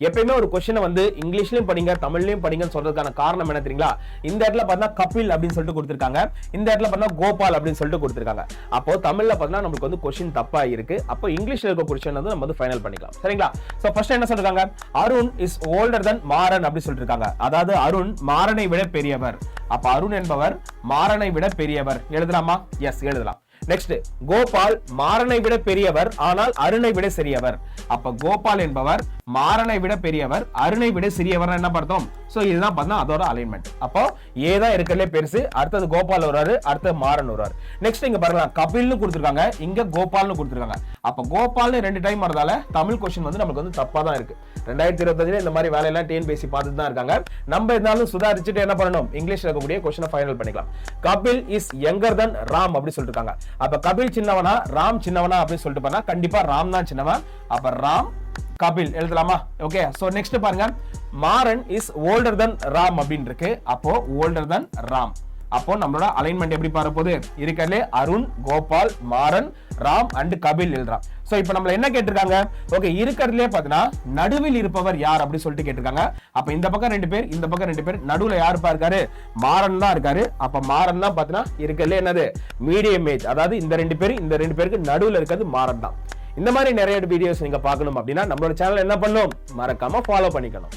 எப்பயுமே ஒரு கொஸ்டினை வந்து இங்கிலீஷ்லயும் படிங்க தமிழ்லயும் படிங்கன்னு சொல்றதுக்கான காரணம் என்ன தெரியுங்களா? இந்த இடத்துல பார்த்தா கபில் அப்படின்னு சொல்லிட்டு கொடுத்திருக்காங்க, இந்த இடத்துல பார்த்தா கோபால் அப்படின்னு சொல்லிட்டு கொடுத்திருக்காங்க. அப்போ தமிழ்ல பார்த்தா நமக்கு வந்து கொஸ்டின் தப்பா இருக்கு. அப்போ இங்கிலீஷ்ல இருக்க கொஸ்டின் வந்து நம்ம வந்து ஃபைனல் பண்ணிக்கலாம். சரிங்களா? சோ ஃபர்ஸ்ட் என்ன சொல்றாங்க? Arun is older than Maran அப்படி சொல்லிருக்காங்க. அதாவது அருண் மாறனை விட பெரியவர். அப்ப அருண் என்பவர் மாறனை விட பெரியவர். எழுதலாமா? எஸ், எழுதலாம். நெக்ஸ்ட், கோபால் மாறனை விட பெரியவர் ஆனால் அருணை விட சிறியவர். அப்ப கோபால் என்பவர் மாறனை விட பெரியவர், அருணை விட சிறியவர் என்ன பார்த்தோம்? சோ இதுதான் பார்த்தா அதோட அலைன்மெண்ட். அப்போ ஏ தான் இருக்கறதுல பெருசு, அடுத்தது கோபால் வராரு, அடுத்து மாறன் வராரு. நெக்ஸ்ட் இங்க பாருங்க, கபில்னு கொடுத்திருக்காங்க, இங்க கோபால்னு கொடுத்திருக்காங்க. அப்ப கோபால்னு ரெண்டு டைம் வரதால தமிழ் கொஸ்டின் வந்து நமக்கு வந்து தப்பா தான் இருக்கு. 2025 இந்த மாதிரி வேலையெல்லாம் டிஎன்பிஎஸ்சி பார்த்துட்டு தான் இருக்காங்க. நம்ம இருந்தாலும் சுதாரிச்சுட்டு என்ன பண்ணணும்? இங்கிலீஷ்ல இருக்கக்கூடிய கொஸ்டினை ஃபைனல் பண்ணிக்கலாம். Kapil is younger than Ram அப்படி சொல்லிருக்காங்க. அப்ப கபில் சின்னவனா ராம் சின்னவனா அப்படின்னு சொல்லிட்டு பண்ணா கண்டிப்பா ராம் தான் சின்னவன். அப்ப ராம் கபில் எழுதலாமா? ஓகே. சோ நெக்ஸ்ட் பாருங்க, Maran is older than Ram அப்படின்னு இருக்கு. அப்போ ஓல்டர் than ராம். அப்போ நம்மளோட அலைன்மெண்ட் எப்படி பாரு போது இருக்கலே அருண், கோபால், மாறன், ராம் அண்ட் கபில் எழுதுறான். சோ இப்போ நம்மள என்ன கேட்டிருக்காங்க? ஓகே, இருக்கறதுலயே பாத்தீங்கன்னா நடுவில் இருப்பவர் யார் அப்படி சொல்லிட்டு கேட்டிருக்காங்க. அப்ப இந்த பக்கம் ரெண்டு பேர், இந்த பக்கம் ரெண்டு பேர், நடுவுல யாருப்பா இருக்காரு? மாறன் தான் இருக்காரு. அப்ப மாறன் தான் பாத்தீங்கன்னா இருக்கறதுல என்னது மீடியம் ஏஜ், அதாவது இந்த ரெண்டு பேருக்கு நடுவுல இருக்கிறது மாறன் தான். இந்த மாதிரி நிறைய வீடியோஸ் நீங்க பார்க்கணும் அப்படின்னா நம்மளோட சேனல் என்ன பண்ணணும்? மறக்காம ஃபாலோ பண்ணிக்கணும்.